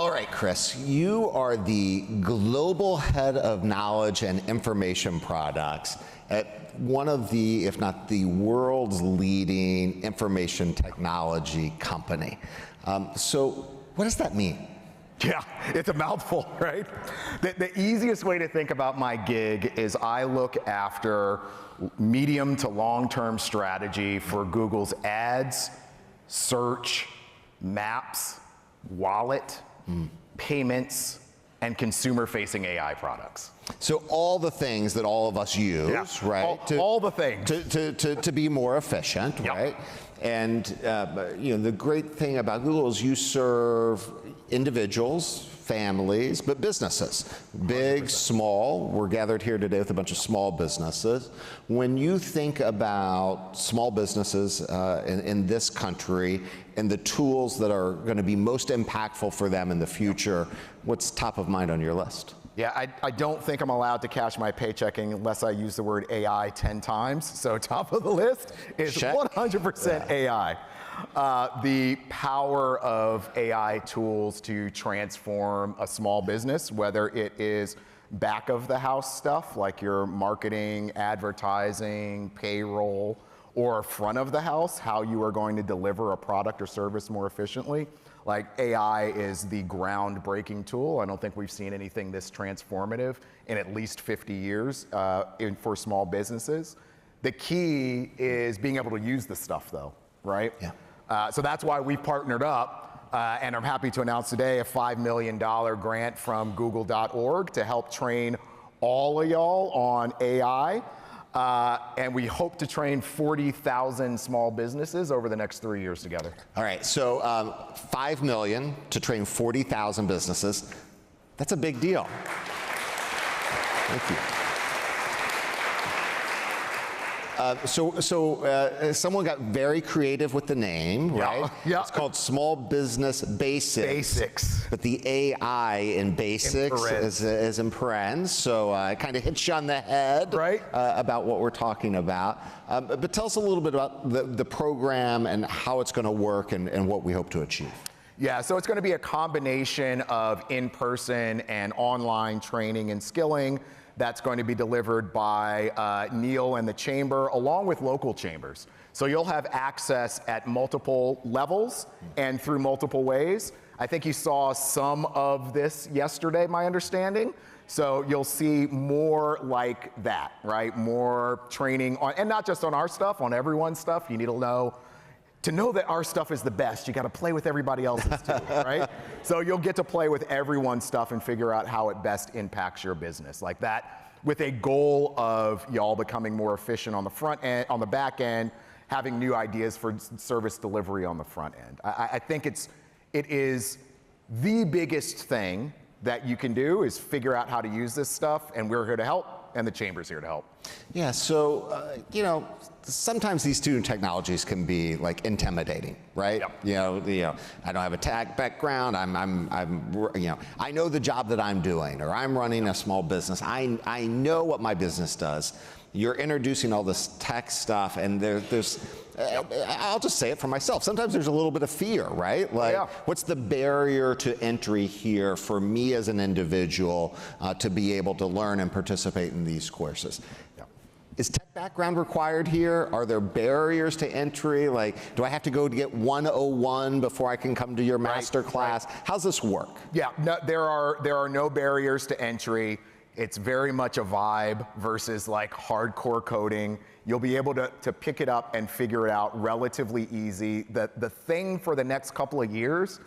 All right, Chris, you are the global head of knowledge and information products at one of the, if not the world's leading information technology company. So what does that mean? Yeah, it's a mouthful, right? The easiest way to think about my gig is I look after medium to long-term strategy for Google's ads, search, maps, wallet, payments, and consumer-facing AI products. So all the things that all of us use, right? All the things. To be more efficient, right? And you know, the great thing about Google is you serve individuals, families, but businesses, big, 100%. small. We're gathered here today with a bunch of small businesses. When you think about small businesses in this country and the tools that are going to be most impactful for them in the future, what's top of mind on your list? Yeah, I don't think I'm allowed to cash my paycheck unless I use the word AI 10 times. So top of the list is 100% AI. The power of AI tools to transform a small business, whether it is back of the house stuff like your marketing, advertising, payroll, or front of the house, how you are going to deliver a product or service more efficiently. Like AI is the groundbreaking tool. I don't think we've seen anything this transformative in at least 50 years for small businesses. The key is being able to use the stuff though, right? Yeah. So that's why we've partnered up, and I'm happy to announce today a $5 million grant from google.org to help train all of y'all on AI. And we hope to train 40,000 small businesses over the next 3 years together. All right, so $5 million to train 40,000 businesses. That's a big deal. Thank you. Someone got very creative with the name, right? Yeah. It's called Small Business Basics. But the AI in basics is in parens, so it kind of hits you on the head, right? About what we're talking about. But tell us a little bit about the program and how it's going to work and what we hope to achieve. Yeah, so it's going to be a combination of in-person and online training and skilling that's going to be delivered by Neil and the Chamber, along with local chambers. So you'll have access at multiple levels and through multiple ways. I think you saw some of this yesterday, my understanding. So you'll see more like that, right? More training on, and not just on our stuff, on everyone's stuff. You need to know that our stuff is the best, you got to play with everybody else's too, right? So you'll get to play with everyone's stuff and figure out how it best impacts your business like that, with a goal of y'all becoming more efficient on the front end, on the back end, having new ideas for service delivery on the front end. I think it is the biggest thing that you can do is figure out how to use this stuff, and we're here to help, and the Chamber's here to help. Yeah, so, you know, sometimes these two technologies can be like intimidating, right? Yep. You know, I don't have a tech background. You know, I know the job that I'm doing, or I'm running a small business. I know what my business does. You're introducing all this tech stuff, and there's I'll just say it for myself. Sometimes there's a little bit of fear, right? Like, what's the barrier to entry here for me as an individual to be able to learn and participate in these courses? Is tech background required here? Are there barriers to entry? Like, do I have to go to get 101 before I can come to your master class? How's this work? Yeah, no, there are no barriers to entry. It's very much a vibe versus like hardcore coding. You'll be able to pick it up and figure it out relatively easy. The thing for the next couple of years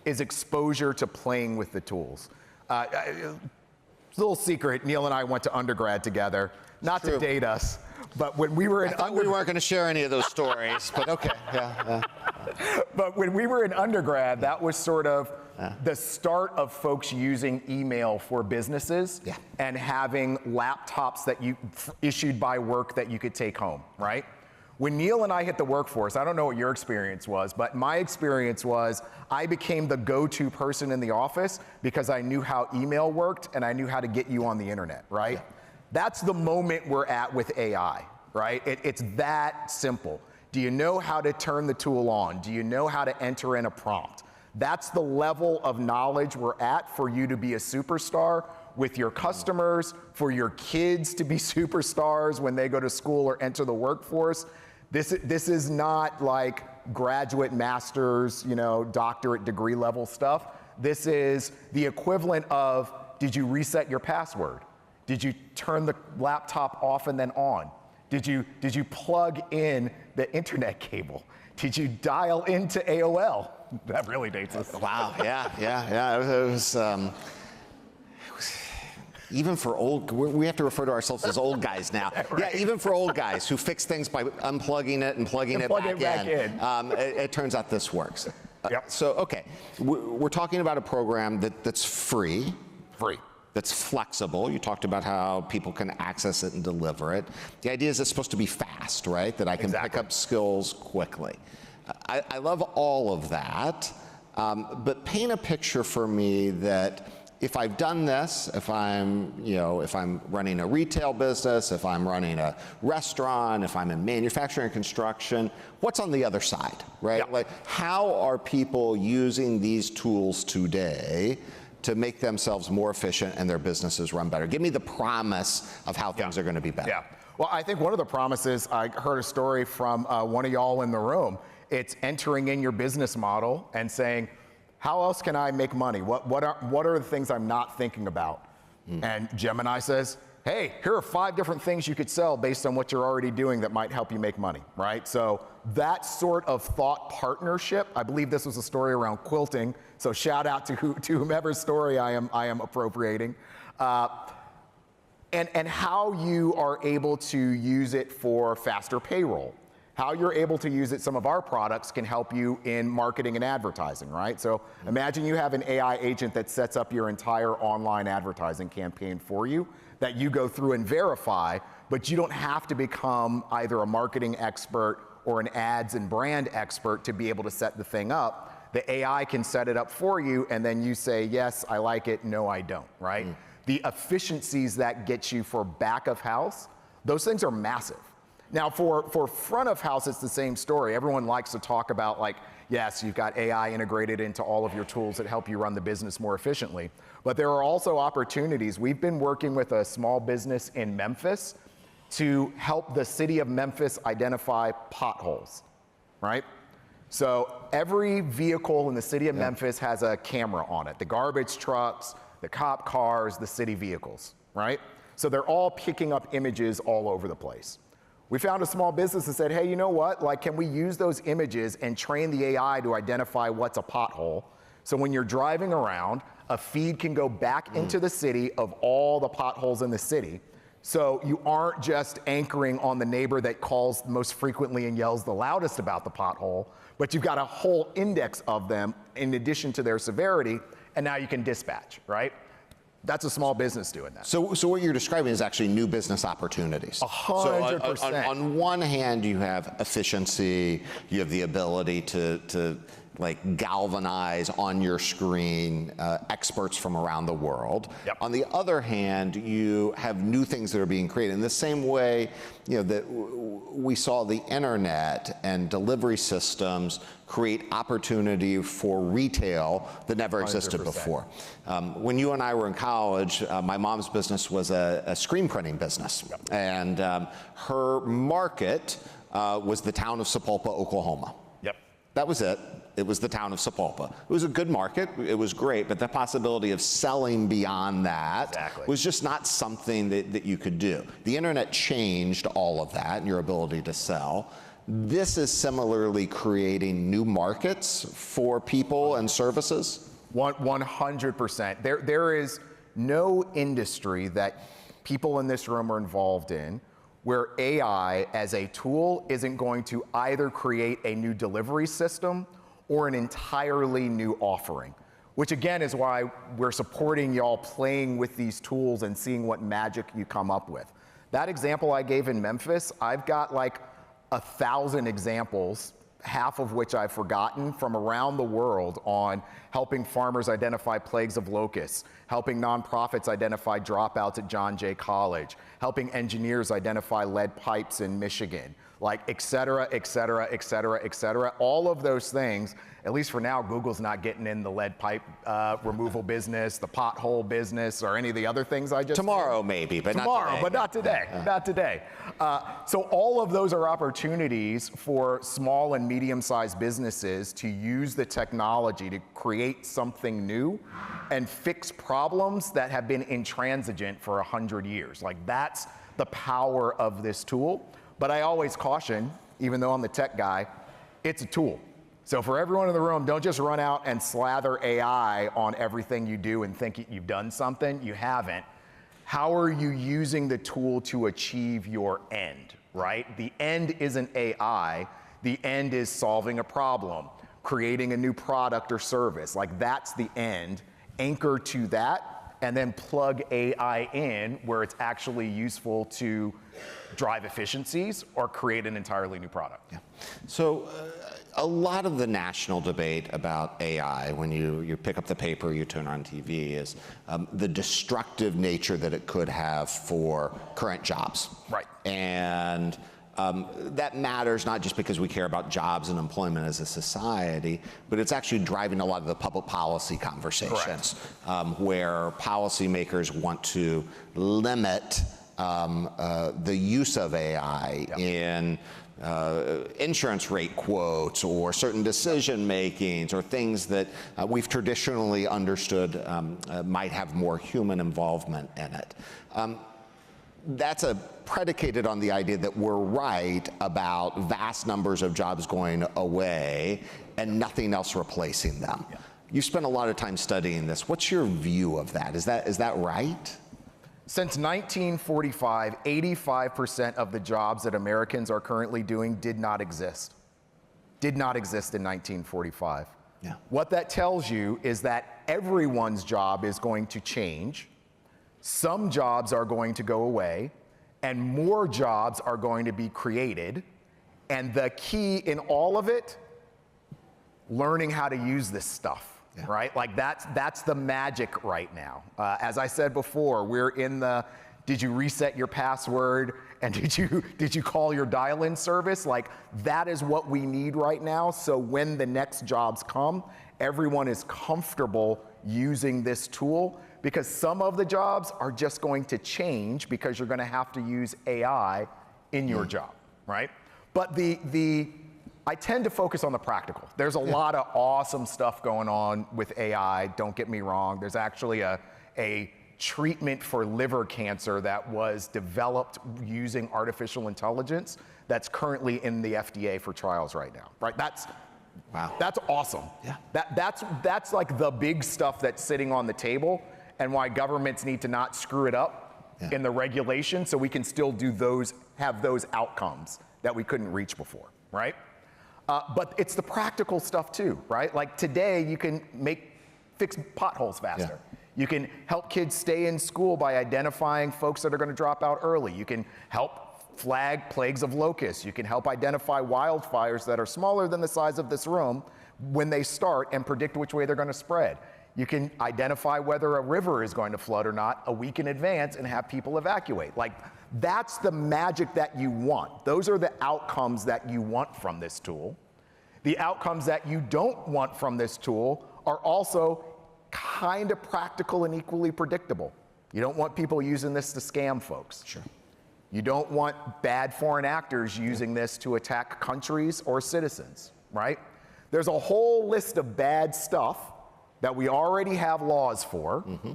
is exposure to playing with the tools. Little secret, Neil and I went to undergrad together. Not to date us, but when we were in we weren't going to share any of those stories, but okay, yeah. But when we were in undergrad, that was sort of the start of folks using email for businesses and having laptops that you issued by work that you could take home, right? When Neil and I hit the workforce, I don't know what your experience was, but my experience was I became the go-to person in the office because I knew how email worked and I knew how to get you on the internet, right? That's the moment we're at with AI, right? It's that simple. Do you know how to turn the tool on? Do you know how to enter in a prompt? That's the level of knowledge we're at for you to be a superstar with your customers, for your kids to be superstars when they go to school or enter the workforce. This is not like graduate, master's, doctorate degree level stuff. This is the equivalent of, did you reset your password? Did you turn the laptop off and then on? Did you plug in the internet cable? Did you dial into AOL? That really dates us. Wow, yeah. It was even for old, we have to refer to ourselves as old guys now. Right. Yeah, even for old guys who fix things by unplugging it and plugging it back in. It turns out this works. Yep. So, okay, we're talking about a program that's free. That's flexible. You talked about how people can access it and deliver it. The idea is it's supposed to be fast, right? That I can pick up skills quickly. I love all of that, but paint a picture for me that if I've done this, if I'm running a retail business, if I'm running a restaurant, if I'm in manufacturing and construction, what's on the other side, right? Yep. Like, how are people using these tools today to make themselves more efficient and their businesses run better? Give me the promise of how things are going to be better. Yeah. Well, I think one of the promises, I heard a story from one of y'all in the room. It's entering in your business model and saying, how else can I make money? What are the things I'm not thinking about? And Gemini says, hey, here are 5 different things you could sell based on what you're already doing that might help you make money, right? So that sort of thought partnership, I believe this was a story around quilting, so shout out to whomever's story I am appropriating. And how you are able to use it for faster payroll. How you're able to use it, some of our products can help you in marketing and advertising, right? So imagine you have an AI agent that sets up your entire online advertising campaign for you, that you go through and verify, but you don't have to become either a marketing expert or an ads and brand expert to be able to set the thing up. The AI can set it up for you, and then you say, yes, I like it, no, I don't, right? The efficiencies that get you for back of house, those things are massive. Now, for front of house, it's the same story. Everyone likes to talk about, like, yes, you've got AI integrated into all of your tools that help you run the business more efficiently. But there are also opportunities. We've been working with a small business in Memphis to help the city of Memphis identify potholes, right? So every vehicle in the city of Memphis has a camera on it. The garbage trucks, the cop cars, the city vehicles, right? So they're all picking up images all over the place. We found a small business that said, hey, you know what? Like, can we use those images and train the AI to identify what's a pothole? So when you're driving around, a feed can go back into the city of all the potholes in the city. So you aren't just anchoring on the neighbor that calls most frequently and yells the loudest about the pothole, but you've got a whole index of them in addition to their severity, and now you can dispatch, right? That's a small business doing that. So what you're describing is actually new business opportunities. 100%. So on one hand, you have efficiency, you have the ability to like galvanize on your screen experts from around the world. Yep. On the other hand, you have new things that are being created. In the same way, that we saw the internet and delivery systems create opportunity for retail that never existed 100%. before. When you and I were in college, my mom's business was a screen printing business. Yep. And her market was the town of Sapulpa, Oklahoma. Yep. That was it. It was the town of Sapulpa. It was a good market. It was great, but the possibility of selling beyond that was just not something that you could do. The internet changed all of that and your ability to sell. This is similarly creating new markets for people and services? 100%. There is no industry that people in this room are involved in where AI as a tool isn't going to either create a new delivery system or an entirely new offering, which again is why we're supporting y'all playing with these tools and seeing what magic you come up with. That example I gave in Memphis, I've got like 1,000 examples, half of which I've forgotten, from around the world on helping farmers identify plagues of locusts, helping nonprofits identify dropouts at John Jay College, helping engineers identify lead pipes in Michigan, like et cetera, et cetera, et cetera, et cetera. All of those things, at least for now, Google's not getting in the lead pipe removal business, the pothole business, or any of the other things I just Tomorrow maybe, but tomorrow, not today. but not today. Not today. So all of those are opportunities for small and medium-sized businesses to use the technology to create something new and fix problems that have been intransigent for 100 years. Like, that's the power of this tool. But I always caution, even though I'm the tech guy, it's a tool. So for everyone in the room, don't just run out and slather AI on everything you do and think you've done something. You haven't. How are you using the tool to achieve your end, right? The end isn't AI. The end is solving a problem, creating a new product or service. Like, that's the end. Anchor to that, and then plug AI in where it's actually useful to drive efficiencies or create an entirely new product. Yeah. So a lot of the national debate about AI, when you pick up the paper, you turn on TV, is the destructive nature that it could have for current jobs. Right. And that matters not just because we care about jobs and employment as a society, but it's actually driving a lot of the public policy conversations where policymakers want to limit the use of AI in insurance rate quotes or certain decision makings or things that we've traditionally understood might have more human involvement in it. That's predicated on the idea that we're right about vast numbers of jobs going away and nothing else replacing them. Yeah. You spent a lot of time studying this. What's your view of that? Is that right? Since 1945, 85% of the jobs that Americans are currently doing did not exist. Did not exist in 1945. Yeah. What that tells you is that everyone's job is going to change. Some jobs are going to go away, and more jobs are going to be created. And the key in all of it, learning how to use this stuff, right? Like, that's the magic right now. As I said before, we're in the, did you reset your password? And did you call your dial-in service? Like, that is what we need right now. So when the next jobs come, everyone is comfortable using this tool, because some of the jobs are just going to change because you're going to have to use AI in your job, right? But I tend to focus on the practical. There's a lot of awesome stuff going on with AI, don't get me wrong. There's actually a treatment for liver cancer that was developed using artificial intelligence that's currently in the FDA for trials right now, right? Wow. That's awesome. Yeah. That's like the big stuff that's sitting on the table, and why governments need to not screw it up in the regulation, so we can still have those outcomes that we couldn't reach before, right? But it's the practical stuff too, right? Like, today you can fix potholes faster. Yeah. You can help kids stay in school by identifying folks that are going to drop out early. You can help flag plagues of locusts. You can help identify wildfires that are smaller than the size of this room when they start and predict which way they're going to spread. You can identify whether a river is going to flood or not a week in advance and have people evacuate. Like, that's the magic that you want. Those are the outcomes that you want from this tool. The outcomes that you don't want from this tool are also kind of practical and equally predictable. You don't want people using this to scam folks. Sure. You don't want bad foreign actors using this to attack countries or citizens, right? There's a whole list of bad stuff that we already have laws for. Mm-hmm.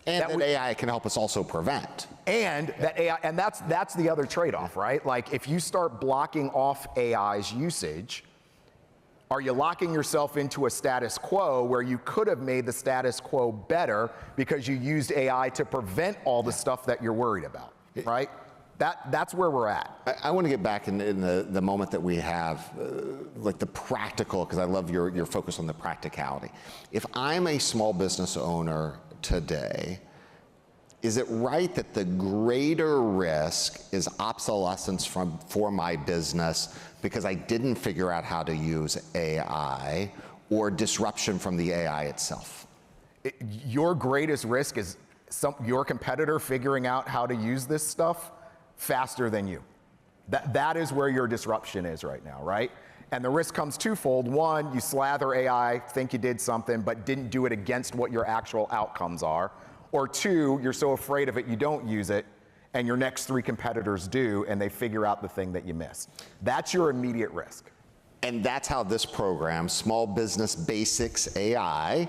And that AI can help us also prevent. And that AI, and that's the other trade-off, right? Like, if you start blocking off AI's usage, are you locking yourself into a status quo where you could have made the status quo better because you used AI to prevent all the stuff that you're worried about, right? That's where we're at. I want to get back in the moment that we have, like the practical, because I love your focus on the practicality. If I'm a small business owner today, is it right that the greater risk is obsolescence for my business because I didn't figure out how to use AI, or disruption from the AI itself? Your greatest risk is your competitor figuring out how to use this stuff faster than you. That is where your disruption is right now, right? And the risk comes twofold. One, you slather AI, think you did something, but didn't do it against what your actual outcomes are. Or two, you're so afraid of it you don't use it, and your next 3 competitors do, and they figure out the thing that you missed. That's your immediate risk. And that's how this program, Small Business Basics AI,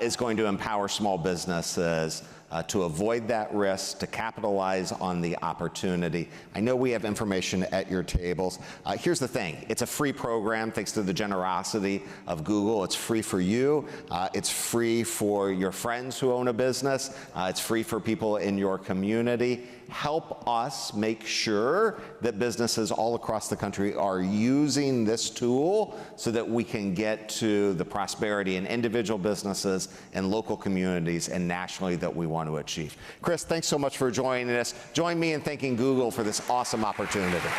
is going to empower small businesses to avoid that risk, to capitalize on the opportunity. I know we have information at your tables. Here's the thing, it's a free program thanks to the generosity of Google. It's free for you. It's free for your friends who own a business. It's free for people in your community. Help us make sure that businesses all across the country are using this tool so that we can get to the prosperity in individual businesses and local communities and nationally that we want to achieve. Chris, thanks so much for joining us. Join me in thanking Google for this awesome opportunity.